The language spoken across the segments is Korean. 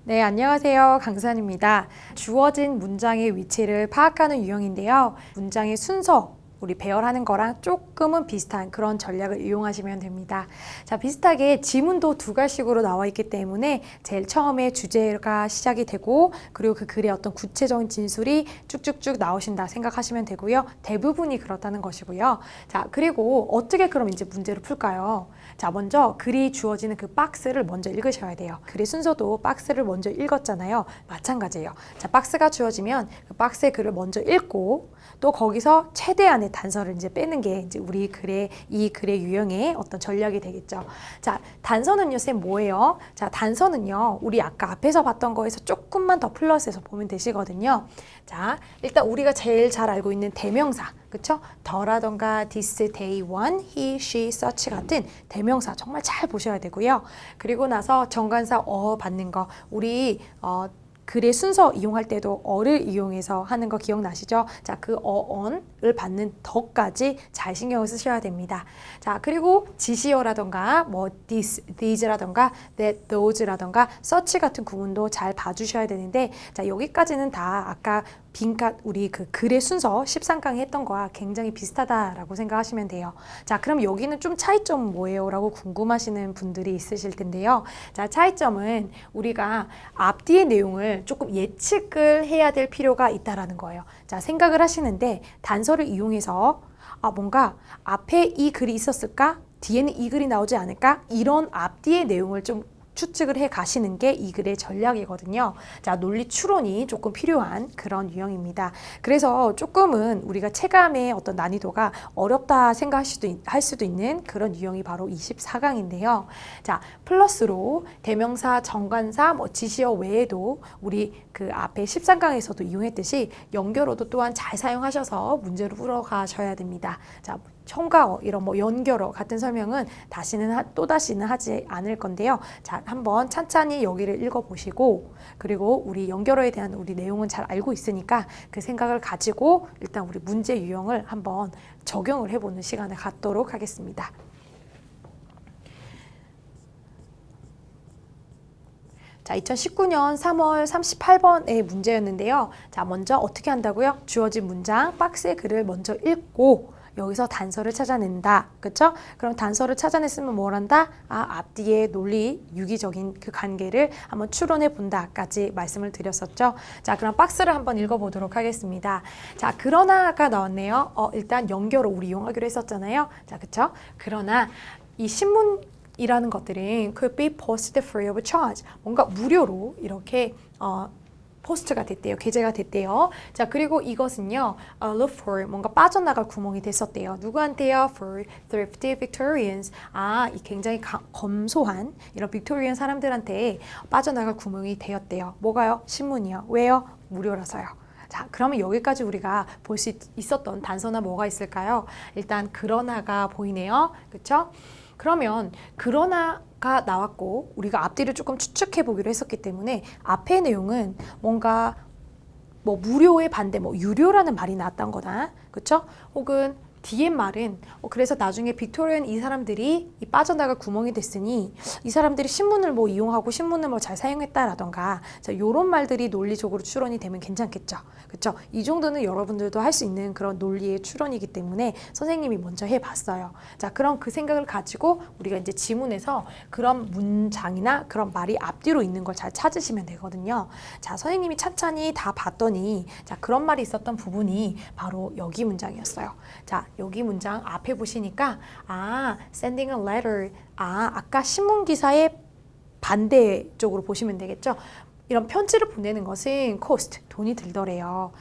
네, 안녕하세요. 강산입니다. 주어진 문장의 위치를 파악하는 유형인데요. 문장의 순서, 우리 배열하는 거랑 조금은 비슷한 그런 전략을 이용하시면 됩니다. 자, 비슷하게 지문도 두 가지식으로 나와 있기 때문에 제일 처음에 주제가 시작이 되고 그리고 그 글의 어떤 구체적인 진술이 쭉쭉쭉 나오신다 생각하시면 되고요. 대부분이 그렇다는 것이고요. 자, 그리고 어떻게 그럼 이제 문제를 풀까요? 자, 먼저 글이 주어지는 그 박스를 먼저 읽으셔야 돼요. 글의 순서도 박스를 먼저 읽었잖아요. 마찬가지예요. 자, 박스가 주어지면 그 박스의 글을 먼저 읽고 또 거기서 최대한의 단서를 이제 빼는 게 이제 우리 글의 이 글의 유형의 어떤 전략이 되겠죠. 자, 단서는요, 쌤 뭐예요? 자, 단서는요, 우리 아까 앞에서 봤던 거에서 조금만 더 플러스해서 보면 되시거든요. 자, 일단 우리가 제일 잘 알고 있는 대명사, 그쵸? 더라던가 this, they, one, he, she, such 같은 대명사 정말 잘 보셔야 되고요. 그리고 나서 정관사 받는 거, 우리 글의 순서 이용할 때도 어를 이용해서 하는 거 기억나시죠? 자, 그 on을 받는 더까지 잘 신경을 쓰셔야 됩니다. 자, 그리고 지시어라던가 뭐 this, these라던가 that, those라던가 such 같은 구문도 잘 봐주셔야 되는데, 자, 여기까지는 다 아까 빈칸 우리 그 글의 순서 13강에 했던 거와 굉장히 비슷하다라고 생각하시면 돼요. 자, 그럼 여기는 좀 차이점은 뭐예요? 라고 궁금하시는 분들이 있으실 텐데요. 자, 차이점은 우리가 앞뒤의 내용을 조금 예측을 해야 될 필요가 있다라는 거예요. 자, 생각을 하시는데 단서를 이용해서 뭔가 앞에 이 글이 있었을까? 뒤에는 이 글이 나오지 않을까? 이런 앞뒤의 내용을 좀 추측을 해 가시는 게 이 글의 전략이거든요. 자, 논리 추론이 조금 필요한 그런 유형입니다. 그래서 조금은 우리가 체감의 어떤 난이도가 어렵다 생각할 수도 있는 그런 유형이 바로 24강인데요. 자, 플러스로 대명사, 정관사, 지시어 외에도 우리 그 앞에 13강에서도 이용했듯이 연결어도 또한 잘 사용하셔서 문제를 풀어가셔야 됩니다. 자, 첨가어, 이런 연결어 같은 설명은 또다시는 하지 않을 건데요. 자, 한번 찬찬히 여기를 읽어보시고, 그리고 우리 연결어에 대한 우리 내용은 잘 알고 있으니까 그 생각을 가지고 일단 우리 문제 유형을 한번 적용을 해보는 시간을 갖도록 하겠습니다. 자, 2019년 3월 38번의 문제였는데요. 자, 먼저 어떻게 한다고요? 주어진 문장, 박스의 글을 먼저 읽고 여기서 단서를 찾아낸다. 그쵸? 그럼 단서를 찾아냈으면 뭘 한다? 앞뒤의 논리, 유기적인 그 관계를 한번 추론해 본다까지 말씀을 드렸었죠. 자, 그럼 박스를 한번 읽어보도록 하겠습니다. 자, 그러나가 나왔네요. 일단 연결어 우리 이용하기로 했었잖아요. 자, 그쵸? 그러나 이 신문이라는 것들은 could be posted free of charge. 뭔가 무료로 이렇게 포스트가 됐대요. 게재가 됐대요. 자, 그리고 이것은요, look for, 뭔가 빠져나갈 구멍이 됐었대요. 누구한테요? For thrifty Victorians. 이 굉장히 검소한 이런 빅토리안 사람들한테 빠져나갈 구멍이 되었대요. 뭐가요? 신문이요. 왜요? 무료라서요. 자, 그러면 여기까지 우리가 볼 수 있었던 단서나 뭐가 있을까요? 일단 그러나가 보이네요. 그렇죠? 그러면 그러나가 나왔고 우리가 앞뒤를 조금 추측해 보기로 했었기 때문에 앞의 내용은 뭔가 무료의 반대 유료라는 말이 나왔던 거다. 그렇죠? 혹은 뒤에 말은 그래서 나중에 빅토리안 이 사람들이 빠져나갈 구멍이 됐으니 이 사람들이 신문을 이용하고 신문을 잘 사용했다라던가, 자, 이런 말들이 논리적으로 추론이 되면 괜찮겠죠. 그렇죠? 이 정도는 여러분들도 할 수 있는 그런 논리의 추론이기 때문에 선생님이 먼저 해봤어요. 자, 그럼 그 생각을 가지고 우리가 이제 지문에서 그런 문장이나 그런 말이 앞뒤로 있는 걸 잘 찾으시면 되거든요. 자, 선생님이 찬찬히 다 봤더니 자, 그런 말이 있었던 부분이 바로 여기 문장이었어요. 자, 여기 문장 앞에 보시니까 sending a letter, 아까 신문 기사의 반대 쪽으로 보시면 되겠죠. 이런 편지를 보내는 것은 cost, 돈이 들더래요.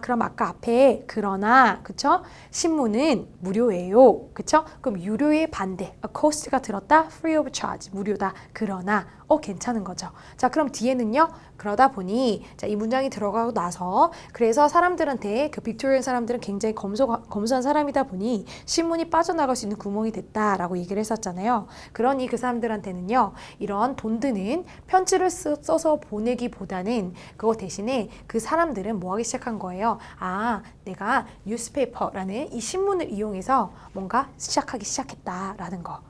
그럼 아까 앞에 그러나, 그쵸? 신문은 무료예요. 그쵸? 그럼 유료의 반대, cost가 들었다, free of charge, 무료다. 그러나, 괜찮은 거죠. 자, 그럼 뒤에는요, 그러다 보니, 자, 이 문장이 들어가고 나서, 그래서 사람들한테, 그 빅토리안 사람들은 굉장히 검소한 사람이다 보니, 신문이 빠져나갈 수 있는 구멍이 됐다라고 얘기를 했었잖아요. 그러니 그 사람들한테는요, 이런 돈 드는 편지를 써서 보내기보다는 그거 대신에 그 사람들은 뭐 하기 시작한 거예요? 내가 뉴스페이퍼라는 이 신문을 이용해서 뭔가 시작하기 시작했다라는 거.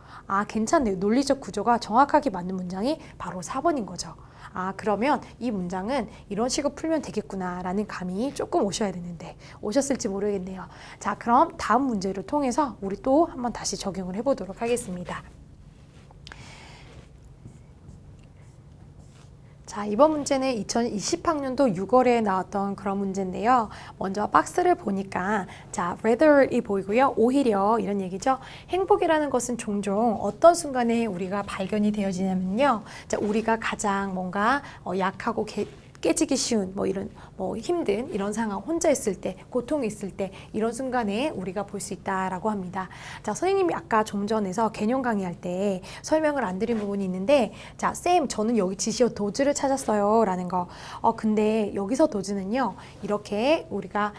괜찮네요. 논리적 구조가 정확하게 맞는 문장이 바로 4번인 거죠. 아, 그러면 이 문장은 이런 식으로 풀면 되겠구나 라는 감이 조금 오셔야 되는데 오셨을지 모르겠네요. 자, 그럼 다음 문제를 통해서 우리 또 한번 다시 적용을 해보도록 하겠습니다. 자, 이번 문제는 2020학년도 6월에 나왔던 그런 문제인데요. 먼저 박스를 보니까 자, rather이 보이고요. 오히려 이런 얘기죠. 행복이라는 것은 종종 어떤 순간에 우리가 발견이 되어지냐면요. 자, 우리가 가장 뭔가 약하고 깨지기 쉬운 이런 힘든 이런 상황, 혼자 있을 때, 고통이 있을 때 이런 순간에 우리가 볼 수 있다라고 합니다. 자, 선생님이 아까 좀 전에서 개념 강의할 때 설명을 안 드린 부분이 있는데, 자, 쌤, 저는 여기 지시어 도즈를 찾았어요 라는 거. 근데 여기서 도즈는요, 이렇게 우리가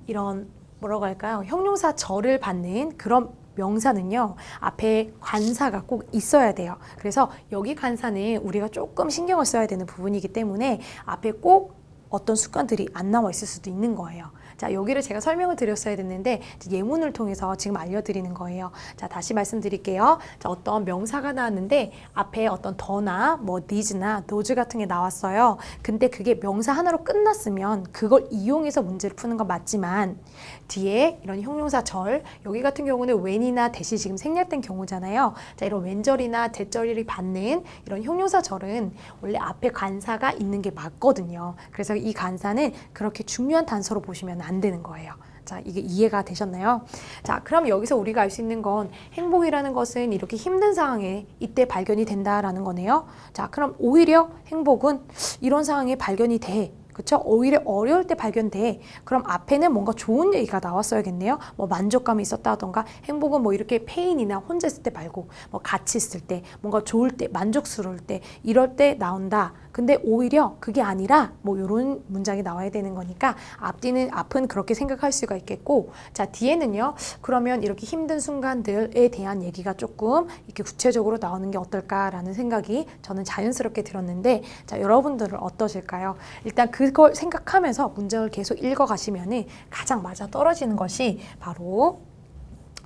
이런 뭐라고 할까요? 형용사 절을 받는 그런 명사는요, 앞에 관사가 꼭 있어야 돼요. 그래서 여기 관사는 우리가 조금 신경을 써야 되는 부분이기 때문에 앞에 꼭 어떤 습관들이 안 나와 있을 수도 있는 거예요. 자, 여기를 제가 설명을 드렸어야 됐는데 예문을 통해서 지금 알려드리는 거예요. 자, 다시 말씀드릴게요. 자, 어떤 명사가 나왔는데 앞에 어떤 더나 these나 those 같은 게 나왔어요. 근데 그게 명사 하나로 끝났으면 그걸 이용해서 문제를 푸는 건 맞지만 뒤에 이런 형용사 절, 여기 같은 경우는 when이나 that이 지금 생략된 경우잖아요. 자, 이런 when절이나 that절이 받는 이런 형용사 절은 원래 앞에 관사가 있는 게 맞거든요. 그래서 이 관사는 그렇게 중요한 단서로 보시면 안 되는 거예요. 자, 이게 이해가 되셨나요? 자, 그럼 여기서 우리가 알 수 있는 건 행복이라는 것은 이렇게 힘든 상황에 이때 발견이 된다라는 거네요. 자, 그럼 오히려 행복은 이런 상황에 발견이 돼. 그렇죠? 오히려 어려울 때 발견돼. 그럼 앞에는 뭔가 좋은 얘기가 나왔어야겠네요. 만족감이 있었다던가, 행복은 이렇게 페인이나 혼자 있을 때 말고 같이 있을 때, 뭔가 좋을 때, 만족스러울 때, 이럴 때 나온다. 근데 오히려 그게 아니라 이런 문장이 나와야 되는 거니까 앞은 그렇게 생각할 수가 있겠고, 자, 뒤에는요, 그러면 이렇게 힘든 순간들에 대한 얘기가 조금 이렇게 구체적으로 나오는 게 어떨까라는 생각이 저는 자연스럽게 들었는데, 자, 여러분들은 어떠실까요? 일단 그걸 생각하면서 문장을 계속 읽어가시면 가장 맞아 떨어지는 것이 바로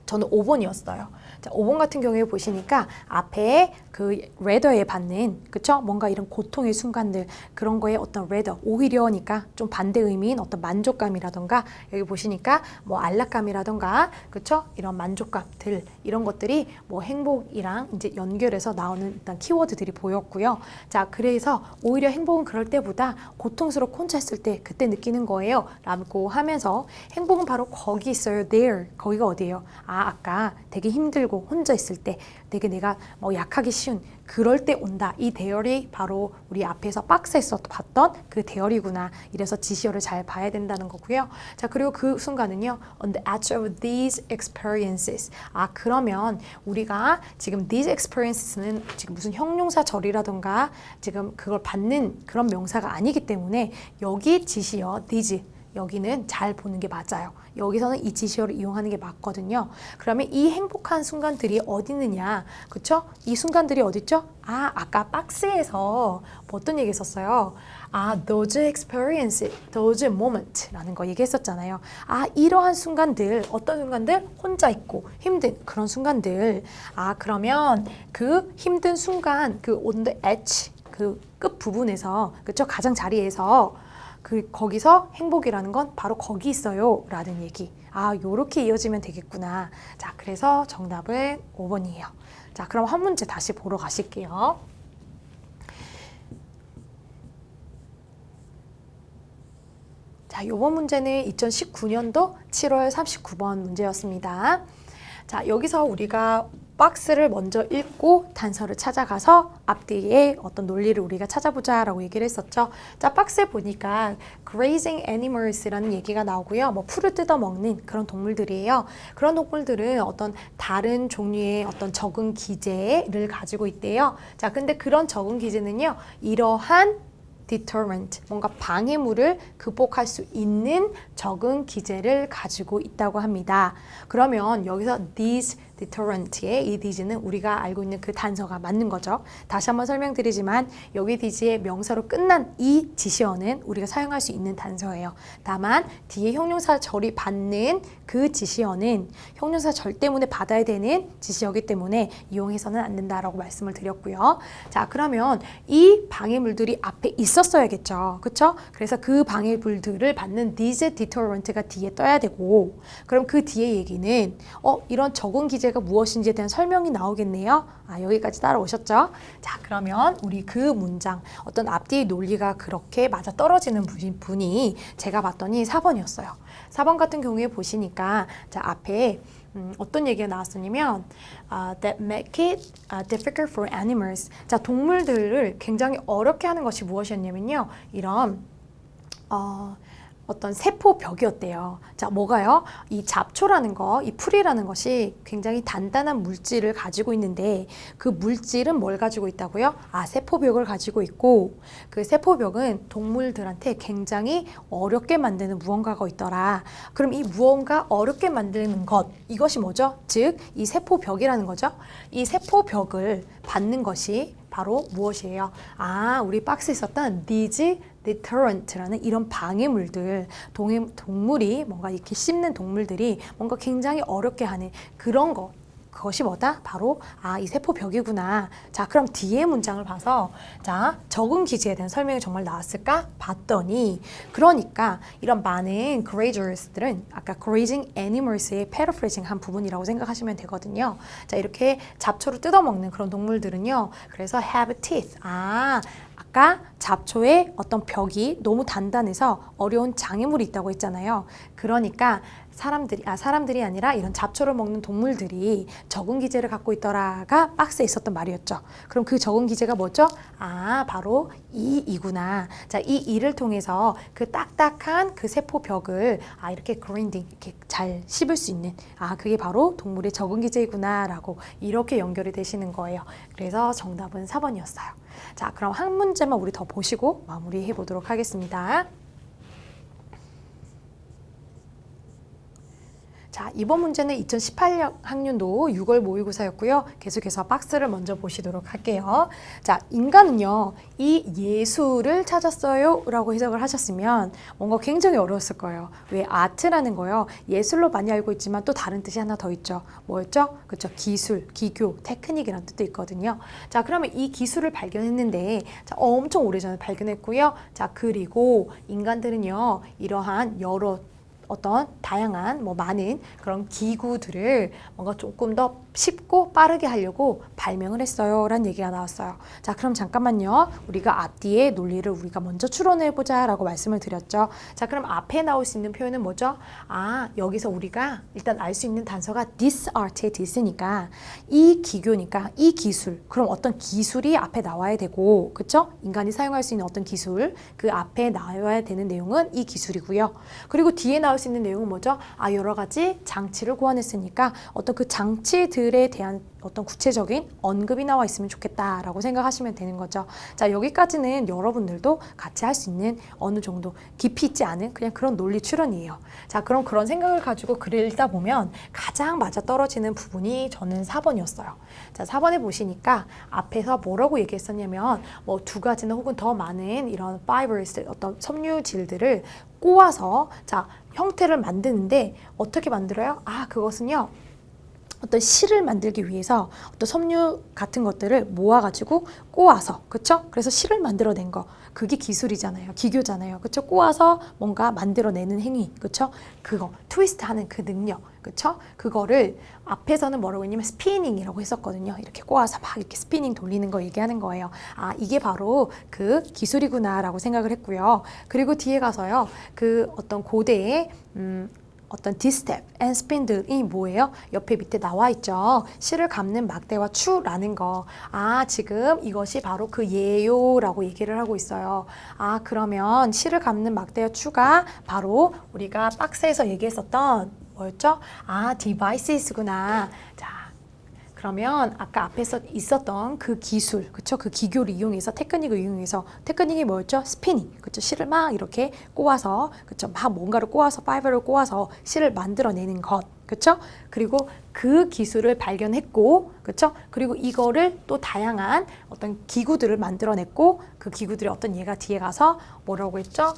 저는 5번이었어요. 자, 5번 같은 경우에 보시니까 앞에 그 rather에 받는, 그쵸? 뭔가 이런 고통의 순간들, 그런 거에 어떤 rather, 오히려니까 좀 반대 의미인 어떤 만족감이라던가, 여기 보시니까 안락감이라던가, 그쵸? 이런 만족감들, 이런 것들이 행복이랑 이제 연결해서 나오는 일단 키워드들이 보였고요. 자, 그래서 오히려 행복은 그럴 때보다 고통스럽고 혼자 있을 때 그때 느끼는 거예요. 라고 하면서 행복은 바로 거기 있어요. there. 거기가 어디예요? 아까 되게 힘들고 혼자 있을 때 되게 내가 약하기 쉬운 그럴 때 온다. 이 대열이 바로 우리 앞에서 박스에서 봤던 그 대열이구나. 이래서 지시어를 잘 봐야 된다는 거고요. 자, 그리고 그 순간은요. On the edge of these experiences. 그러면 우리가 지금 these experiences는 지금 무슨 형용사 절이라던가 지금 그걸 받는 그런 명사가 아니기 때문에 여기 지시어 these 여기는 잘 보는 게 맞아요. 여기서는 이 지시어를 이용하는 게 맞거든요. 그러면 이 행복한 순간들이 어디 있느냐? 그쵸? 이 순간들이 어디 있죠? 아까 박스에서 어떤 얘기 했었어요? those experiences, those moments 라는 거 얘기했었잖아요. 이러한 순간들, 어떤 순간들? 혼자 있고 힘든 그런 순간들. 그러면 그 힘든 순간, 그 on the edge, 그 끝 부분에서, 그쵸? 가장 자리에서 거기서 행복이라는 건 바로 거기 있어요 라는 얘기. 요렇게 이어지면 되겠구나. 자, 그래서 정답은 5번이에요. 자, 그럼 한 문제 다시 보러 가실게요. 자, 요번 문제는 2019년도 7월 39번 문제였습니다. 자, 여기서 우리가 박스를 먼저 읽고 단서를 찾아가서 앞뒤에 어떤 논리를 우리가 찾아보자 라고 얘기를 했었죠. 자, 박스에 보니까 grazing animals라는 얘기가 나오고요. 풀을 뜯어먹는 그런 동물들이에요. 그런 동물들은 어떤 다른 종류의 어떤 적응 기제를 가지고 있대요. 자, 근데 그런 적응 기제는요. 이러한 deterrent, 뭔가 방해물을 극복할 수 있는 적응 기제를 가지고 있다고 합니다. 그러면 여기서 these deterrent의 이 this는 우리가 알고 있는 그 단서가 맞는 거죠. 다시 한번 설명드리지만 여기 this의 명사로 끝난 이 지시어는 우리가 사용할 수 있는 단서예요. 다만 뒤에 형용사 절이 받는 그 지시어는 형용사 절 때문에 받아야 되는 지시어이기 때문에 이용해서는 안 된다라고 말씀을 드렸고요. 자, 그러면 이 방해물들이 앞에 있었어야겠죠. 그렇죠? 그래서 그 방해물들을 받는 these deterrent가 뒤에 떠야 되고, 그럼 그 뒤에 얘기는 이런 적응 기제가 무엇인지에 대한 설명이 나오겠네요. 여기까지 따라오셨죠? 자, 그러면 우리 그 문장, 어떤 앞뒤의 논리가 그렇게 맞아 떨어지는 분이 제가 봤더니 4번이었어요. 4번 같은 경우에 보시니까 자, 앞에 어떤 얘기가 나왔었냐면 that make it difficult for animals. 자, 동물들을 굉장히 어렵게 하는 것이 무엇이었냐면요. 이런 어떤 세포벽이었대요. 자, 뭐가요? 이 잡초라는 거, 이 풀이라는 것이 굉장히 단단한 물질을 가지고 있는데 그 물질은 뭘 가지고 있다고요? 세포벽을 가지고 있고 그 세포벽은 동물들한테 굉장히 어렵게 만드는 무언가가 있더라. 그럼 이 무언가 어렵게 만드는 것, 이것이 뭐죠? 즉, 이 세포벽이라는 거죠. 이 세포벽을 받는 것이 바로 무엇이에요? 우리 박스에 있었던 these deterrent라는 이런 방해물들, 동물이 뭔가 이렇게 씹는 동물들이 뭔가 굉장히 어렵게 하는 그런 것. 그것이 뭐다? 바로 이 세포벽이구나. 자, 그럼 뒤에 문장을 봐서 자, 적응 기제에 대한 설명이 정말 나왔을까? 봤더니 그러니까 이런 많은 grazers들은 아까 grazing animals의 paraphrasing 한 부분이라고 생각하시면 되거든요. 자, 이렇게 잡초를 뜯어먹는 그런 동물들은요. 그래서 have teeth. 아까 잡초의 어떤 벽이 너무 단단해서 어려운 장애물이 있다고 했잖아요. 그러니까 사람들이 아니라 이런 잡초를 먹는 동물들이 적응 기제를 갖고 있더라가 박스에 있었던 말이었죠. 그럼 그 적응 기제가 뭐죠? 바로 이구나. 자, 이 이를 통해서 그 딱딱한 그 세포벽을 이렇게 grinding, 이렇게 잘 씹을 수 있는 그게 바로 동물의 적응 기제이구나라고 이렇게 연결이 되시는 거예요. 그래서 정답은 4번이었어요. 자, 그럼 한 문제만 우리 더 보시고 마무리해 보도록 하겠습니다. 자, 이번 문제는 2018학년도 6월 모의고사였고요. 계속해서 박스를 먼저 보시도록 할게요. 자, 인간은요, 이 예술을 찾았어요 라고 해석을 하셨으면 뭔가 굉장히 어려웠을 거예요. 왜? 아트라는 거요. 예술로 많이 알고 있지만 또 다른 뜻이 하나 더 있죠. 뭐였죠? 그렇죠. 기술, 기교, 테크닉이라는 뜻도 있거든요. 자, 그러면 이 기술을 발견했는데 자, 엄청 오래전에 발견했고요. 자, 그리고 인간들은요, 이러한 여러 어떤 다양한 많은 그런 기구들을 뭔가 조금 더 쉽고 빠르게 하려고 발명을 했어요 라는 얘기가 나왔어요. 자, 그럼 잠깐만요. 우리가 앞뒤의 논리를 우리가 먼저 추론해 보자 라고 말씀을 드렸죠. 자, 그럼 앞에 나올 수 있는 표현은 뭐죠? 여기서 우리가 일단 알 수 있는 단서가 this art의 this니까 이 기교니까 이 기술, 그럼 어떤 기술이 앞에 나와야 되고, 그쵸? 인간이 사용할 수 있는 어떤 기술, 그 앞에 나와야 되는 내용은 이 기술이고요. 그리고 뒤에 나올 수 있는 내용은 뭐죠? 여러 가지 장치를 고안했으니까 어떤 그 장치들에 대한 어떤 구체적인 언급이 나와 있으면 좋겠다라고 생각하시면 되는 거죠. 자, 여기까지는 여러분들도 같이 할 수 있는 어느 정도 깊이 있지 않은 그냥 그런 논리 추론이에요. 자, 그럼 그런 생각을 가지고 글을 읽다 보면 가장 맞아떨어지는 부분이 저는 4번이었어요. 자, 4번에 보시니까 앞에서 뭐라고 얘기했었냐면 두 가지나 혹은 더 많은 이런 fibers, 어떤 섬유질들을 꼬아서 자, 형태를 만드는데 어떻게 만들어요? 그것은요. 어떤 실을 만들기 위해서 어떤 섬유 같은 것들을 모아가지고 꼬아서, 그쵸? 그래서 실을 만들어낸 거. 그게 기술이잖아요. 기교잖아요. 그쵸? 꼬아서 뭔가 만들어내는 행위. 그쵸? 그거. 트위스트 하는 그 능력. 그쵸? 그거를 앞에서는 뭐라고 했냐면 스피닝이라고 했었거든요. 이렇게 꼬아서 막 이렇게 스피닝 돌리는 거 얘기하는 거예요. 이게 바로 그 기술이구나 라고 생각을 했고요. 그리고 뒤에 가서요. 그 어떤 고대의 어떤 디스텝 앤 스핀들이 뭐예요? 옆에 밑에 나와 있죠. 실을 감는 막대와 추라는 거. 지금 이것이 바로 그 예요라고 얘기를 하고 있어요. 그러면 실을 감는 막대와 추가 바로 우리가 박스에서 얘기했었던 뭐였죠? 디바이스구나. 자, 그러면 아까 앞에서 있었던 그 기술, 그쵸? 그 기교를 이용해서 테크닉을 이용해서 테크닉이 뭐였죠? 스피닝, 그쵸? 실을 막 이렇게 꼬아서, 그쵸? 막 뭔가를 꼬아서 파이버를 꼬아서 실을 만들어내는 것. 그쵸? 그리고 그 기술을 발견했고, 그쵸? 그리고 이거를 또 다양한 어떤 기구들을 만들어냈고, 그 기구들이 어떤 얘가 뒤에 가서 뭐라고 했죠?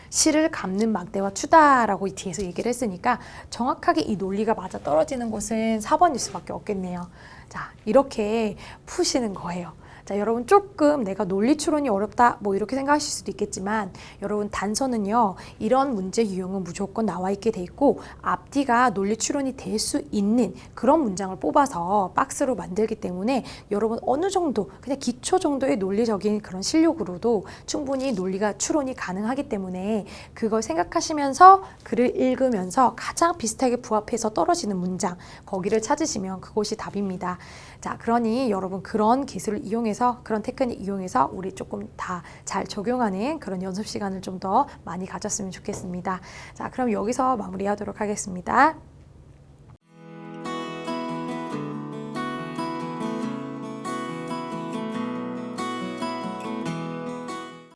실을 감는 막대와 추다라고 이 뒤에서 얘기를 했으니까 정확하게 이 논리가 맞아 떨어지는 곳은 4번일 수밖에 없겠네요. 자, 이렇게 푸시는 거예요. 자, 여러분 조금 내가 논리 추론이 어렵다 뭐 이렇게 생각하실 수도 있겠지만 여러분 단서는요, 이런 문제 유형은 무조건 나와 있게 돼 있고 앞뒤가 논리 추론이 될 수 있는 그런 문장을 뽑아서 박스로 만들기 때문에 여러분 어느 정도 그냥 기초 정도의 논리적인 그런 실력으로도 충분히 논리가 추론이 가능하기 때문에 그걸 생각하시면서 글을 읽으면서 가장 비슷하게 부합해서 떨어지는 문장 거기를 찾으시면 그곳이 답입니다. 자, 그러니 여러분 그런 기술을 이용해서 그런 테크닉 이용해서 우리 조금 다 잘 적용하는 그런 연습 시간을 좀 더 많이 가졌으면 좋겠습니다. 자, 그럼 여기서 마무리하도록 하겠습니다.